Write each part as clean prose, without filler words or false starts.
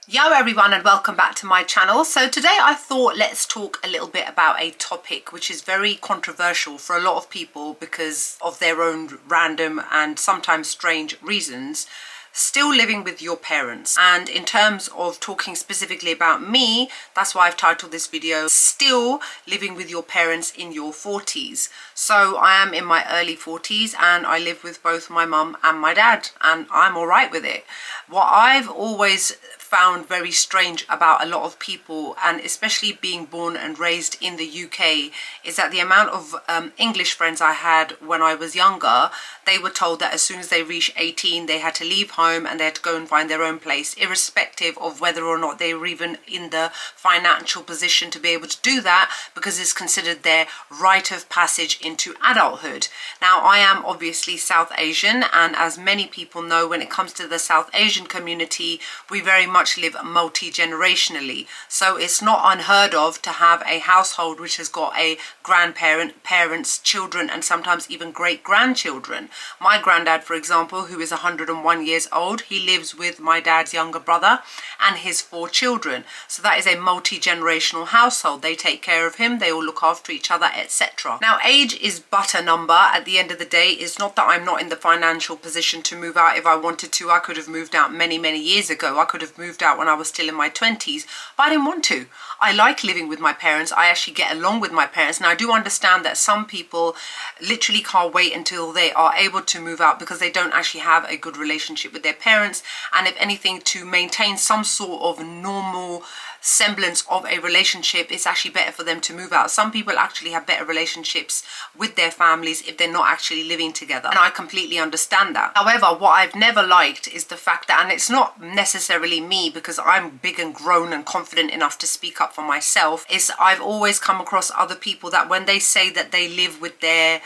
Yo everyone, and welcome back to my channel. So today I thought let's talk a little bit about a topic which is very controversial for a lot of people because of their own random and sometimes strange reasons. Still living with your parents. And in terms of talking specifically about me, that's why I've titled this video Still Living with Your Parents in Your 40s. So I am in my early 40s and I live with both my mum and my dad, and I'm all right with it. What I've always found very strange about a lot of people, and especially being born and raised in the UK, is that the amount of English friends I had when I was younger, they were told that as soon as they reached 18 they had to leave home and they had to go and find their own place, irrespective of whether or not they were even in the financial position to be able to do that, because it's considered their rite of passage into adulthood. Now I am obviously South Asian, and as many people know, when it comes to the South Asian community, we very much live multi-generationally. So it's not unheard of to have a household which has got a grandparent, parents, children, and sometimes even great-grandchildren. My granddad, for example, who is 101 years old, he lives with my dad's younger brother and his 4 children. So that is a multi-generational household. They take care of him, they all look after each other, etc. Now, age is but a number at the end of the day. It's not that I'm not in the financial position to move out. If I wanted to, I could have moved out many years ago. I could have moved out when I was still in my 20s, but I didn't want to. I like living with my parents. I actually get along with my parents. Now I do understand that some people literally can't wait until they are able to move out because they don't actually have a good relationship with their parents, and if anything, to maintain some sort of normal semblance of a relationship, it's actually better for them to move out. Some people actually have better relationships with their families if they're not actually living together, and I completely understand that. However, what I've never liked is the fact that, and it's not necessarily me because I'm big and grown and confident enough to speak up for myself, is I've always come across other people that when they say that they live with their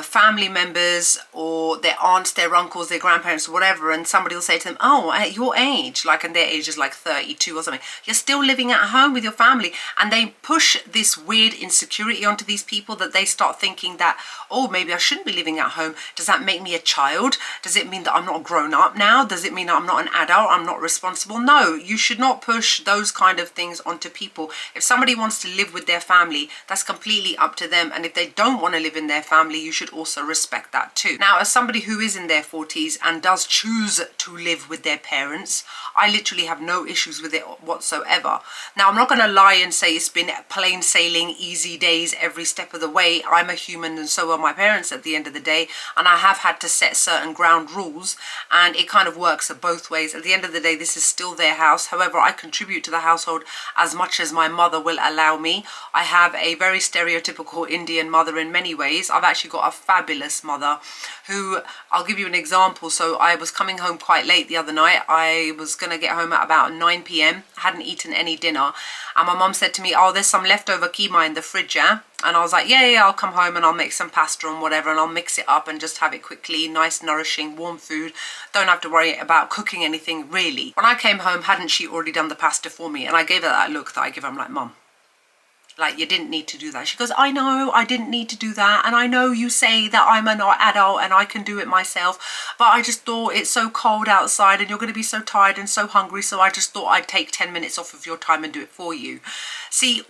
family members or their aunts, their uncles, their grandparents, whatever, and somebody will say to them, oh, at your age, like, and their age is like 32 or something, you're still living at home with your family. And they push this weird insecurity onto these people that they start thinking that, oh, maybe I shouldn't be living at home. Does that make me a child? Does it mean that I'm not grown up now? Does it mean I'm not an adult? I'm not responsible? No, you should not push those kind of things onto people. If somebody wants to live with their family, that's completely up to them. And if they don't want to live in their family, you should also respect that too. Now, as somebody who is in their 40s and does choose to live with their parents, I literally have no issues with it whatsoever. Now, I'm not going to lie and say it's been plain sailing, easy days every step of the way. I'm a human and so are my parents at the end of the day, and I have had to set certain ground rules, and it kind of works both ways. At the end of the day, this is still their house. However, I contribute to the household as much as my mother will allow me. I have a very stereotypical Indian mother in many ways. I've actually got a fabulous mother who, I'll give you an example. So I was coming home quite late the other night. I was going to get home at about 9 p.m. I hadn't eaten any dinner, and my mum said to me, oh, there's some leftover keema in the fridge, yeah? And I was like, yeah, I'll come home and I'll make some pasta and whatever, and I'll mix it up and just have it quickly. Nice, nourishing, warm food. Don't have to worry about cooking anything, really. When I came home, hadn't she already done the pasta for me? And I gave her that look that I give her. I'm like, Mum, like, you didn't need to do that. She goes, I know, I didn't need to do that. And I know you say that I'm an adult and I can do it myself, but I just thought it's so cold outside and you're going to be so tired and so hungry. So I just thought I'd take 10 minutes off of your time and do it for you. See,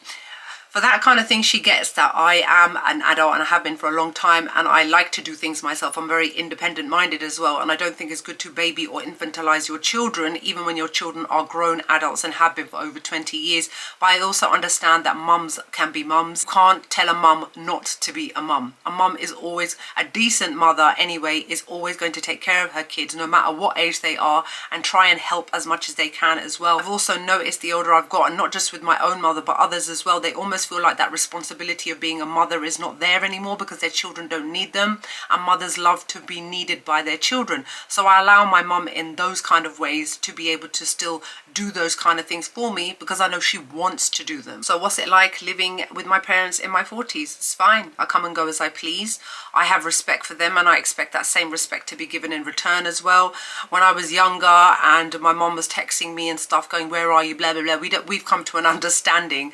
for that kind of thing, she gets that I am an adult and I have been for a long time, and I like to do things myself. I'm very independent minded as well, and I don't think it's good to baby or infantilize your children, even when your children are grown adults and have been for over 20 years. But I also understand that mums can be mums. You can't tell a mum not to be a mum. A mum is always, a decent mother anyway, is always going to take care of her kids no matter what age they are, and try and help as much as they can as well. I've also noticed the older I've got, and not just with my own mother but others as well, they almost feel like that responsibility of being a mother is not there anymore because their children don't need them, and mothers love to be needed by their children. So I allow my mum in those kind of ways to be able to still do those kind of things for me because I know she wants to do them. So what's it like living with my parents in my 40s? It's fine. I come and go as I please. I have respect for them, and I expect that same respect to be given in return as well. When I was younger and my mom was texting me and stuff going, where are you, blah blah blah, we've come to an understanding.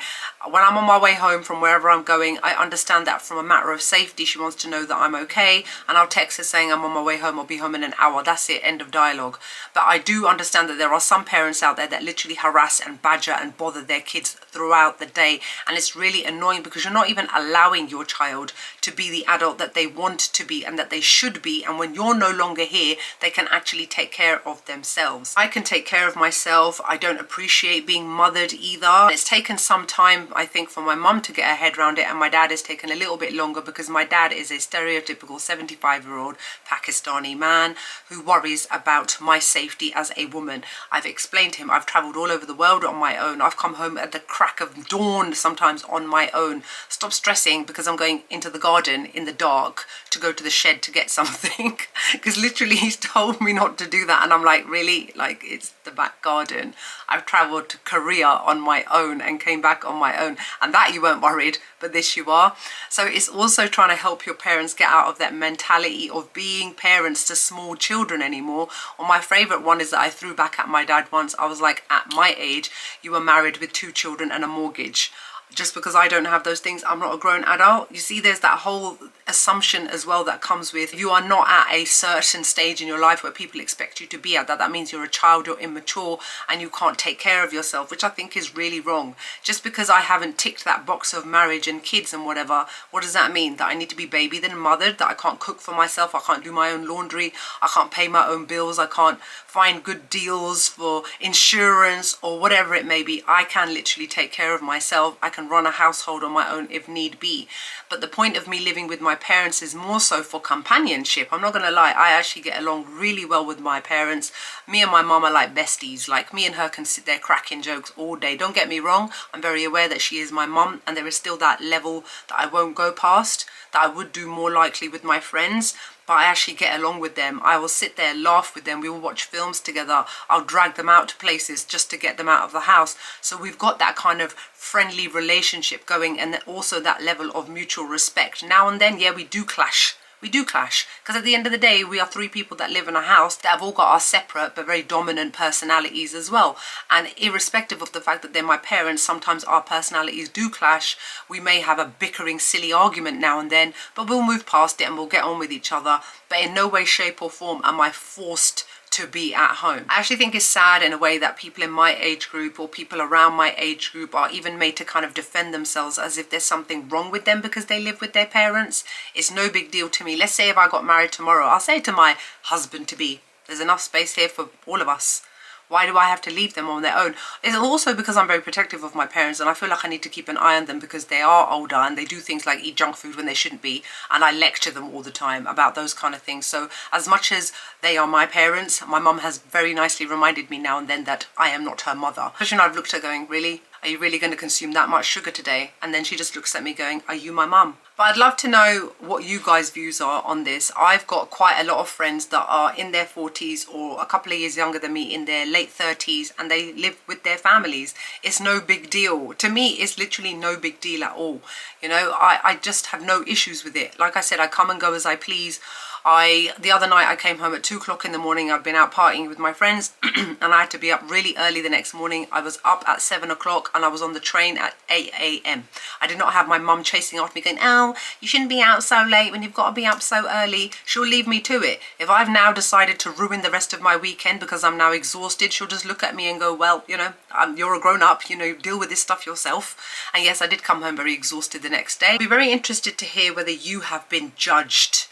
When I'm on my way home from wherever I'm going, I understand that from a matter of safety, she wants to know that I'm okay, and I'll text her saying I'm on my way home, I'll be home in an hour. That's it, end of dialogue. But I do understand that there are some parents out there that literally harass and badger and bother their kids throughout the day, and it's really annoying because you're not even allowing your child to be the adult that they want to be and that they should be, and when you're no longer here, they can actually take care of themselves. I can take care of myself. I don't appreciate being mothered either. It's taken some time, I think, for my mum to get her head around it, and my dad has taken a little bit longer because my dad is a stereotypical 75-year-old Pakistani man who worries about my safety as a woman. I've explained to him I've traveled all over the world on my own. I've come home at the crack of dawn sometimes on my own. Stop stressing because I'm going into the garden in the dark to go to the shed to get something because literally he's told me not to do that, and I'm like, really? Like, it's the back garden. I've traveled to Korea on my own and came back on my own, and that you weren't worried, but this you are. So it's also trying to help your parents get out of that mentality of being parents to small children anymore. Or my favorite one is that I threw back at my dad once. I was like, at my age, you were married with 2 children and a mortgage. Just because I don't have those things, I'm not a grown adult. You see, there's that whole assumption as well that comes with, if you are not at a certain stage in your life where people expect you to be at, that means you're a child, you're immature, and you can't take care of yourself, which I think is really wrong. Just because I haven't ticked that box of marriage and kids and whatever, what does that mean? That I need to be babied and mothered, that I can't cook for myself, I can't do my own laundry, I can't pay my own bills, I can't find good deals for insurance or whatever it may be. I can literally take care of myself. I can run a household on my own if need be. But the point of me living with my parents is more so for companionship. I'm not gonna lie, I actually get along really well with my parents. Me and my mum are like besties. Like, me and her can sit there cracking jokes all day. Don't get me wrong, I'm very aware that she is my mum, and there is still that level that I won't go past, that I would do more likely with my friends. But I actually get along with them. I will sit there, laugh with them. We will watch films together. I'll drag them out to places just to get them out of the house. So we've got that kind of friendly relationship going, and also that level of mutual respect. Now and then, yeah, we do clash. We do clash, because at the end of the day, we are 3 people that live in a house that have all got our separate but very dominant personalities as well. And irrespective of the fact that they're my parents, sometimes our personalities do clash. We may have a bickering, silly argument now and then, but we'll move past it and we'll get on with each other. But in no way, shape or form am I forced to be at home. I actually think it's sad in a way that people in my age group or people around my age group are even made to kind of defend themselves as if there's something wrong with them because they live with their parents. It's no big deal to me. Let's say if I got married tomorrow, I'll say to my husband-to-be, there's enough space here for all of us. Why do I have to leave them on their own? It's also because I'm very protective of my parents, and I feel like I need to keep an eye on them because they are older and they do things like eat junk food when they shouldn't be, and I lecture them all the time about those kind of things. So as much as they are my parents, my mum has very nicely reminded me now and then that I am not her mother. Especially when I've looked at her going, really? Are you really going to consume that much sugar today? And then she just looks at me going, are you my mum? But I'd love to know what you guys' views are on this. I've got quite a lot of friends that are in their 40s or a couple of years younger than me, in their late 30s, and they live with their families. It's no big deal. To me, it's literally no big deal at all. You know, I just have no issues with it. Like I said, I come and go as I please. The other night I came home at 2 o'clock in the morning. I'd been out partying with my friends and I had to be up really early the next morning. I was up at 7 o'clock and I was on the train at 8 a.m. I did not have my mum chasing after me going, oh, you shouldn't be out so late when you've got to be up so early. She'll leave me to it. If I've now decided to ruin the rest of my weekend because I'm now exhausted, she'll just look at me and go, well, you know, you're a grown up, you know, deal with this stuff yourself. And yes, I did come home very exhausted the next day. I'd be very interested to hear whether you have been judged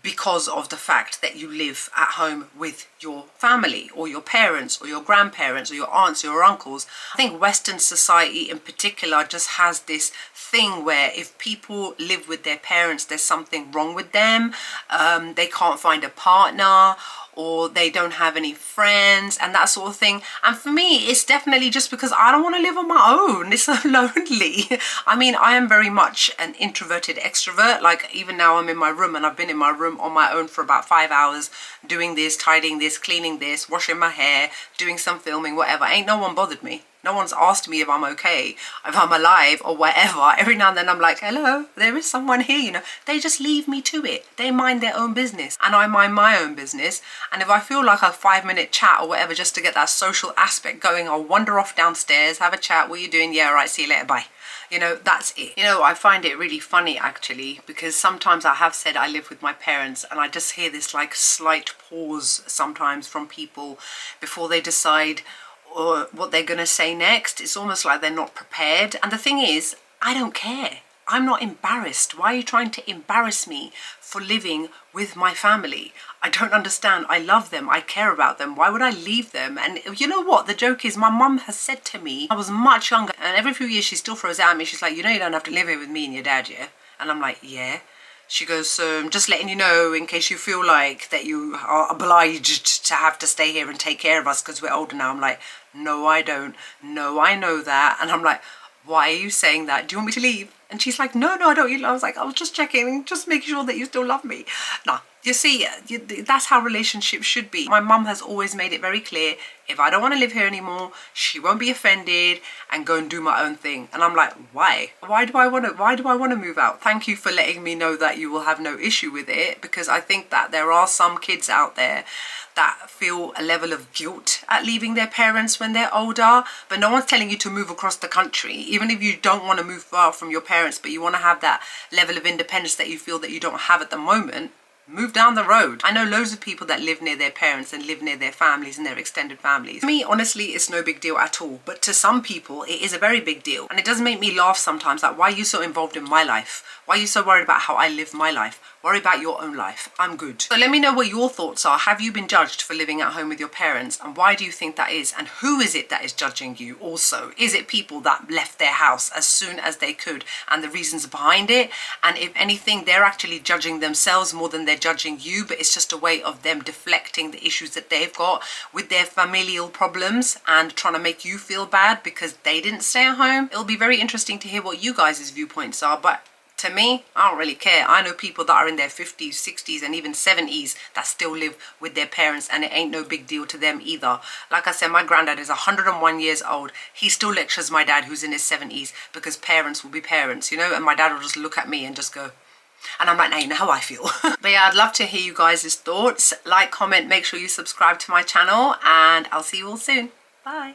because of the fact that you live at home with your family or your parents or your grandparents or your aunts or your uncles. I think Western society in particular just has this thing where if people live with their parents, there's something wrong with them. They can't find a partner, or they don't have any friends and that sort of thing. And for me, it's definitely just because I don't want to live on my own. It's so lonely. I mean, I am very much an introverted extrovert. Like, even now I'm in my room and I've been in my room on my own for about 5 hours doing this, tidying this, cleaning this, washing my hair, doing some filming, whatever. Ain't no one bothered me. No one's asked me if I'm okay, if I'm alive or whatever. Every now and then I'm like, hello, there is someone here, you know. They just leave me to it. They mind their own business and I mind my own business. And if I feel like a 5-minute chat or whatever just to get that social aspect going, I'll wander off downstairs, have a chat. What are you doing? Yeah, all right, see you later, bye. You know, that's it. You know, I find it really funny actually, because sometimes I have said I live with my parents and I just hear this like slight pause sometimes from people before they decide or what they're going to say next. It's almost like they're not prepared. And the thing is, I don't care. I'm not embarrassed. Why are you trying to embarrass me for living with my family? I don't understand. I love them. I care about them. Why would I leave them? And you know what? The joke is my mum has said to me, I was much younger, and every few years she still throws out at me. She's like, you know, you don't have to live here with me and your dad, yeah? And I'm like, yeah. She goes, so I'm just letting you know in case you feel like that you are obliged to have to stay here and take care of us because we're older now. I'm like, no, I don't. No, I know that. And I'm like, why are you saying that? Do you want me to leave? And she's like, no, I don't. I was like, I was just checking, just making sure that you still love me. No, you see, that's how relationships should be. My mum has always made it very clear, if I don't want to live here anymore, she won't be offended and go and do my own thing. And I'm like, why? Why do I want to move out? Thank you for letting me know that you will have no issue with it, because I think that there are some kids out there that feel a level of guilt at leaving their parents when they're older, but no one's telling you to move across the country. Even if you don't want to move far from your parents, but you want to have that level of independence that you feel that you don't have at the moment, move down the road. I know loads of people that live near their parents and live near their families and their extended families. For me, honestly, it's no big deal at all. But to some people, it is a very big deal. And it does make me laugh sometimes. Like, why are you so involved in my life? Why are you so worried about how I live my life? Worry about your own life. I'm good. So let me know what your thoughts are. Have you been judged for living at home with your parents? And why do you think that is? And who is it that is judging you also? Is it people that left their house as soon as they could and the reasons behind it? And if anything, they're actually judging themselves more than they're judging you, but it's just a way of them deflecting the issues that they've got with their familial problems and trying to make you feel bad because they didn't stay at home. It'll be very interesting to hear what you guys' viewpoints are, but to me, I don't really care. I know people that are in their 50s, 60s and even 70s that still live with their parents, and it ain't no big deal to them either. Like I said, my granddad is 101 years old. He still lectures my dad who's in his 70s because parents will be parents, you know, and my dad will just look at me and just go, and I'm like, now you know how I feel. But yeah, I'd love to hear you guys' thoughts. Like, comment, make sure you subscribe to my channel, and I'll see you all soon. Bye.